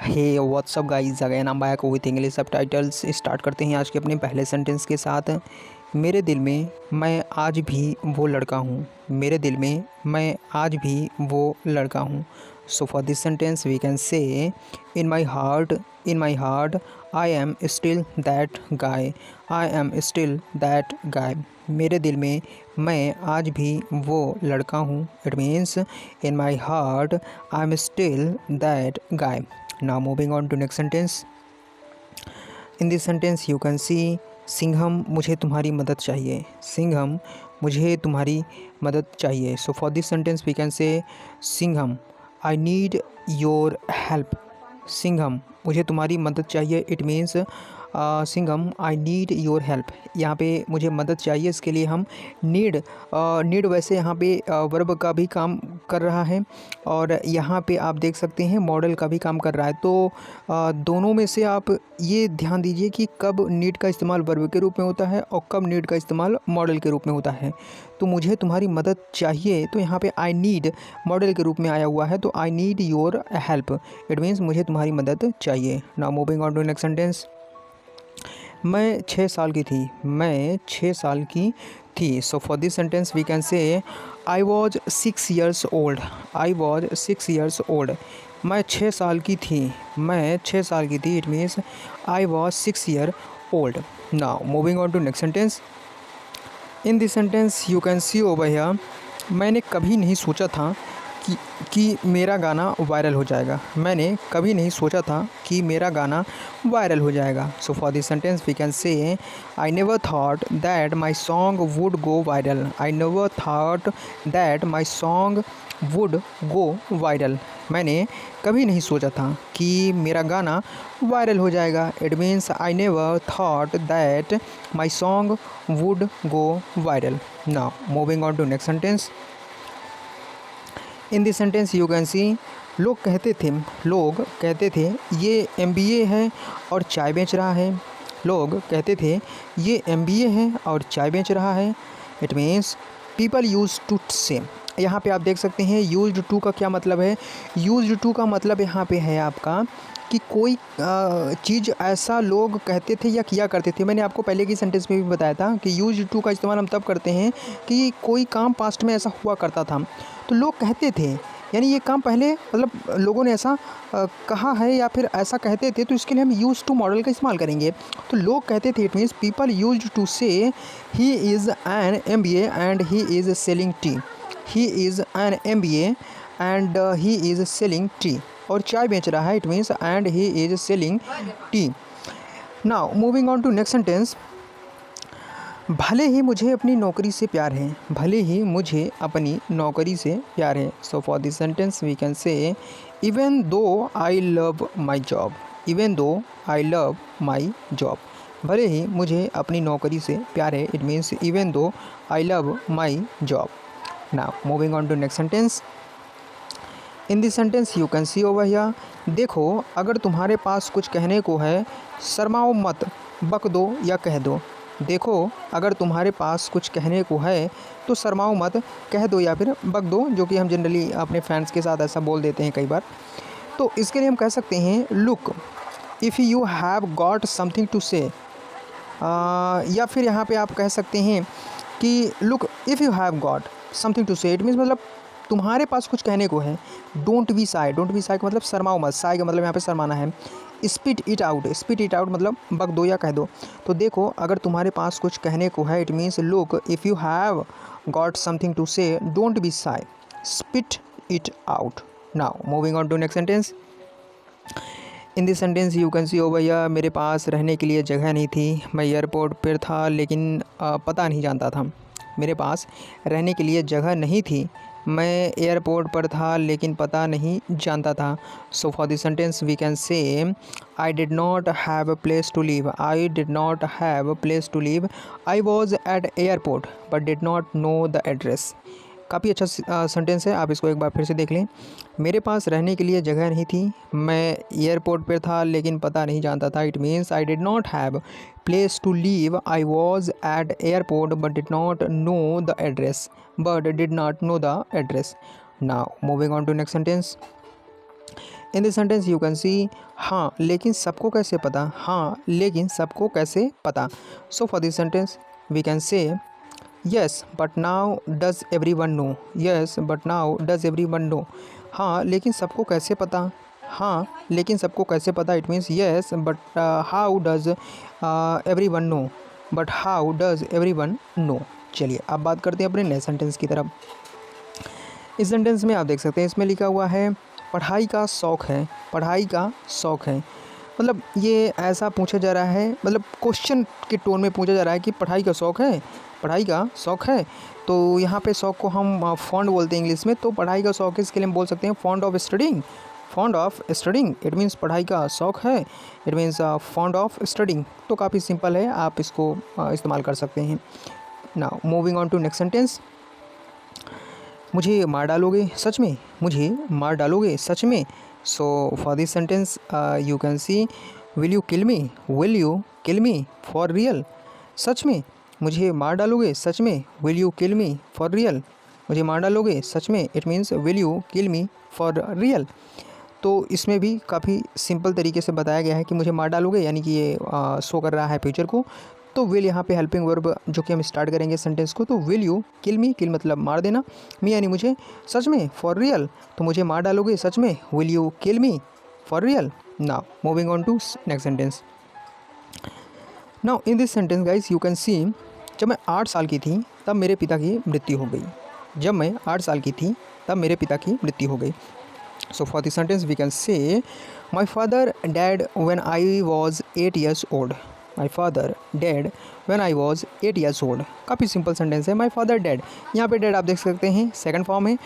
Hey what's up guys, again I back with English subtitles. Start करते हैं आज के अपने पहले सेंटेंस के साथ। मेरे दिल में मैं आज भी वो लड़का हूँ। मेरे दिल में मैं आज भी वो लड़का हूँ। So for this sentence we can say in my heart I am still that guy. I am still that guy. मेरे दिल में मैं आज भी वो लड़का हूँ। It means in my heart I am still that guy. Now moving on to next sentence. In this sentence you can see Singham मुझे तुम्हारी मदद चाहिए। सिंघम मुझे तुम्हारी मदद चाहिए। So for this sentence we can say Singham I need your help। Singham मुझे तुम्हारी मदद चाहिए। It means Singham I need your help. यहाँ पे मुझे मदद चाहिए, इसके लिए हम नीड वैसे यहाँ पे वर्ब का भी काम कर रहा है और यहाँ पे आप देख सकते हैं मॉडल का भी काम कर रहा है। तो दोनों में से आप ये ध्यान दीजिए कि कब नीड का इस्तेमाल वर्ब के रूप में होता है और कब नीड का इस्तेमाल मॉडल के रूप में होता है। तो मुझे तुम्हारी मदद चाहिए, तो यहाँ पे आई नीड मॉडल के रूप में आया हुआ है, तो I need your help. It means मुझे तुम्हारी मदद चाहिए। Now moving on to next sentence. मैं 6 साल की थी। मैं 6 साल की थी। So for this sentence we can say I was 6 years old. I was 6 years old. मैं 6 साल की थी। मैं 6 साल की थी। It means I was 6 year old. Now moving on to next sentence. In this sentence you can see over here मैंने कभी नहीं सोचा था कि मेरा गाना वायरल हो जाएगा। मैंने कभी नहीं सोचा था कि मेरा गाना वायरल हो जाएगा। So for this sentence we can say I never thought that my song would go viral. I never thought that my song would go viral. मैंने कभी नहीं सोचा था कि मेरा गाना वायरल हो जाएगा। It means I never thought that my song would go viral. Now moving on to next sentence. In this sentence you can see लोग कहते थे ये MBA है और चाय बेच रहा है। लोग कहते थे ये MBA है और चाय बेच रहा है। It means people use to say. यहाँ पे आप देख सकते हैं यूज्ड टू का क्या मतलब है। यूज्ड टू का मतलब यहाँ पे है आपका कि कोई चीज़ ऐसा लोग कहते थे या किया करते थे। मैंने आपको पहले की सेंटेंस में भी बताया था कि यूज्ड टू का इस्तेमाल हम तब करते हैं कि कोई काम पास्ट में ऐसा हुआ करता था, तो लोग कहते थे, यानी ये काम पहले मतलब लोगों ने ऐसा कहा है या फिर ऐसा कहते थे, तो इसके लिए हम यूज टू मॉडल का इस्तेमाल करेंगे। तो लोग कहते थे, it means people used to say he is an MBA and he is selling tea. He is an MBA and he is selling tea. और चाय बेच रहा है। It means and he is selling tea. Now moving on to next sentence. भले ही मुझे अपनी नौकरी से प्यार है। भले ही मुझे अपनी नौकरी से प्यार है। So for this sentence we can say even though I love my job. Even though I love my job. भले ही मुझे अपनी नौकरी से प्यार है। It means even though I love my job. Now moving on to next sentence. In this sentence you can see over here देखो अगर तुम्हारे पास कुछ कहने को है शर्माओ मत, बक दो या कह दो। देखो अगर तुम्हारे पास कुछ कहने को है तो शर्माओ मत, कह दो या फिर बक दो, जो कि हम जनरली अपने फ्रेंड्स के साथ ऐसा बोल देते हैं कई बार। तो इसके लिए हम कह सकते हैं look if you have got something to say. या फिर यहाँ पे आप कह सकते हैं कि look if you have got something to say. It means मतलब तुम्हारे पास कुछ कहने को है। Don't be shy. Don't be shy का मतलब शर्माओ मत। साई का मतलब यहाँ पे शर्माना है। Spit it out. Spit it out मतलब बक दो या कह दो। तो देखो अगर तुम्हारे पास कुछ कहने को है। It means look if you have got something to say don't be shy, spit it out. Now moving on to next sentence. In this sentence you can see ओ भैया मेरे पास रहने के लिए जगह नहीं थी। मैं एयरपोर्ट पर था लेकिन पता नहीं जानता था। मेरे पास रहने के लिए जगह नहीं थी। मैं एयरपोर्ट पर था लेकिन पता नहीं जानता था। So for this sentence we can say I did not have a place to live. I did not have a place to live. I was at airport but did not know the address. काफ़ी अच्छा sentence है, आप इसको एक बार फिर से देख लें। मेरे पास रहने के लिए जगह नहीं थी। मैं एयरपोर्ट पर था लेकिन पता नहीं जानता था। It means I did not have place to live. I was at airport but did not know the address. But did not know the address. Now moving on to next sentence. In this sentence you can see हाँ लेकिन सबको कैसे पता, हाँ लेकिन सबको कैसे पता। So for this sentence we can say yes but now does everyone know, yes but now does everyone know. हाँ लेकिन सबको कैसे पता, हाँ लेकिन सबको कैसे पता, it means yes but how does everyone know, but how does everyone know. चलिए अब बात करते हैं अपने नए सेंटेंस की तरफ। इस सेंटेंस में आप देख सकते हैं इसमें लिखा हुआ है पढ़ाई का शौक़ है, पढ़ाई का शौक़ है। मतलब ये ऐसा पूछा जा रहा है, मतलब क्वेश्चन के टोन में पूछा जा रहा है कि पढ़ाई का शौक़ है, पढ़ाई का शौक़ है। तो यहाँ पे शौक़ को हम फॉन्ड बोलते हैं इंग्लिश में, तो पढ़ाई का शौक़ है इसके लिए हम बोल सकते हैं fond of studying, fond of studying. It means पढ़ाई का शौक़ है, it means fond of studying. तो काफ़ी सिंपल है, आप इसको इस्तेमाल कर सकते हैं। Now moving on to next sentence. मुझे मार डालोगे सच में, मुझे मार डालोगे सच में। So for this sentence you can see will you kill me, will you kill me for real. सच में मुझे मार डालोगे सच में, will you kill me for real. मुझे मार डालोगे सच में, it means will you kill me for real. तो इसमें भी काफ़ी सिंपल तरीके से बताया गया है कि मुझे मार डालोगे, यानी कि ये शो कर रहा है फ्यूचर को। तो विल यहाँ पे हेल्पिंग वर्ब जो कि हम स्टार्ट करेंगे सेंटेंस को, तो विल यू किल मी, किल मतलब मार देना, मी यानी मुझे, सच में फॉर रियल, तो मुझे मार डालोगे सच में, will you kill me for real. Now moving on to next sentence. Now in this sentence guys you can see जब मैं 8 साल की थी तब मेरे पिता की मृत्यु हो गई, जब मैं 8 साल की थी तब मेरे पिता की मृत्यु हो गई। So for this sentence we can say my father dead when I was 8 years old, my father dead when I was 8 years old। काफ़ी सिंपल सेंटेंस है, माई फादर डैड। यहाँ पे डैड आप देख सकते हैं सेकंड फॉर्म है।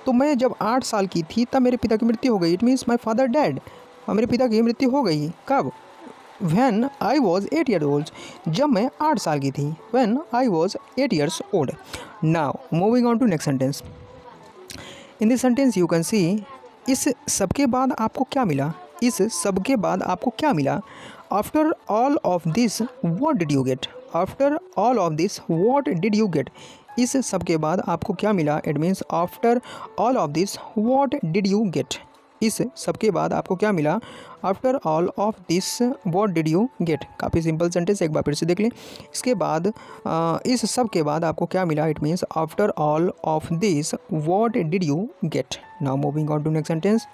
तो मैं जब 8 साल की थी तब मेरे पिता की मृत्यु हो गई, it means my father dead, मेरे पिता की मृत्यु हो गई। कब? When I was 8 years old, जब मैं 8 साल की थी, when I was 8 years old। Now moving on to next sentence. In this sentence you can see इस सब के बाद आपको क्या मिला, इस सब के बाद आपको क्या मिला। After all of this what did you gate, after all of this what did you gate. इस सब के बाद आपको क्या मिला, it means after all of this what did you gate. इस सब के बाद आपको क्या मिला, after all of this what did you gate. काफ़ी सिंपल सेंटेंस, एक बार फिर से देख लें। इसके बाद इस सब के बाद आपको क्या मिला, it means after all of this what did you get. Now moving on to next sentence.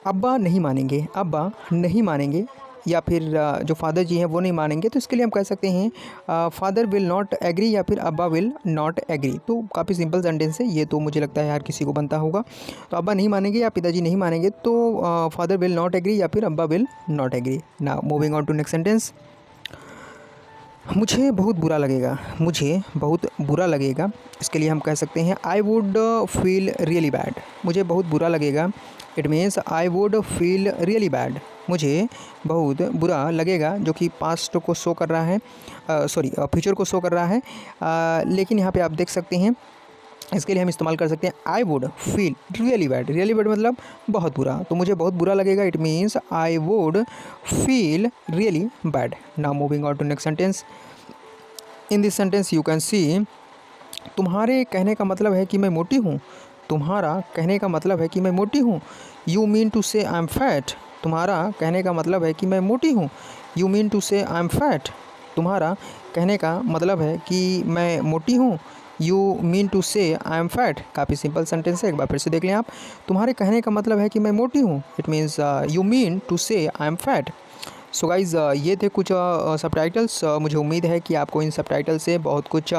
अब्बा नहीं मानेंगे, अब्बा नहीं मानेंगे, या फिर जो फादर जी हैं वो नहीं मानेंगे, तो इसके लिए हम कह सकते हैं फादर विल नॉट एग्री या फिर अब्बा विल नॉट एग्री। तो काफ़ी सिंपल सेंटेंस है ये, तो मुझे लगता है हर किसी को बनता होगा। तो अब्बा नहीं मानेंगे या पिताजी नहीं मानेंगे, तो फादर विल नॉट एग्री या फिर अब्बा will not agree. Now moving on to next sentence. मुझे बहुत बुरा लगेगा, मुझे बहुत बुरा लगेगा, इसके लिए हम कह सकते हैं I would feel really bad. मुझे बहुत बुरा लगेगा, it means I would feel really bad. मुझे बहुत बुरा लगेगा, जो कि पास्ट को शो कर रहा है, फ्यूचर को शो कर रहा है। लेकिन यहाँ पे आप देख सकते हैं इसके लिए हम इस्तेमाल कर सकते हैं I would feel really bad. Really bad मतलब बहुत बुरा, तो मुझे बहुत बुरा लगेगा, it means I would feel really bad. Now moving on to next sentence. In this sentence you can see तुम्हारे कहने का मतलब है कि मैं मोटी हूँ, तुम्हारा कहने का मतलब है कि मैं मोटी हूँ। You mean to say I am fat. तुम्हारा कहने का मतलब है कि मैं मोटी हूँ, you mean to say I am fat. तुम्हारा कहने का मतलब है कि मैं मोटी हूँ, you mean to say I am fat. काफ़ी सिंपल सेंटेंस है, एक बार फिर से देख लें आप। तुम्हारे कहने का मतलब है कि मैं मोटी हूँ, it means you mean to say I am fat. So guys ये थे कुछ सबटाइटल्स। मुझे उम्मीद है कि आपको इन सबटाइटल से बहुत कुछ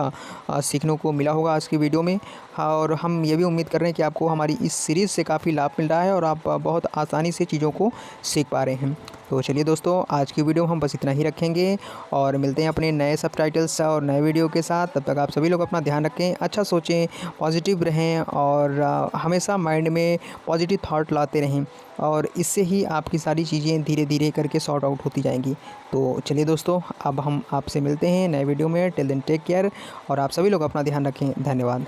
सीखने को मिला होगा आज की वीडियो में। और हम ये भी उम्मीद कर रहे हैं कि आपको हमारी इस सीरीज़ से काफ़ी लाभ मिल रहा है और आप बहुत आसानी से चीज़ों को सीख पा रहे हैं। तो चलिए दोस्तों, आज की वीडियो हम बस इतना ही रखेंगे और मिलते हैं अपने नए सबटाइटल्स और नए वीडियो के साथ। तब तक आप सभी लोग अपना ध्यान रखें, अच्छा सोचें, पॉजिटिव रहें और हमेशा माइंड में पॉजिटिव थॉट लाते रहें, और इससे ही आपकी सारी चीज़ें धीरे धीरे करके सॉर्ट आउट होती जाएंगी। तो चलिए दोस्तों, अब हम आपसे मिलते हैं नए वीडियो में। टिल देन टेक केयर, और आप सभी लोग अपना ध्यान रखें। धन्यवाद।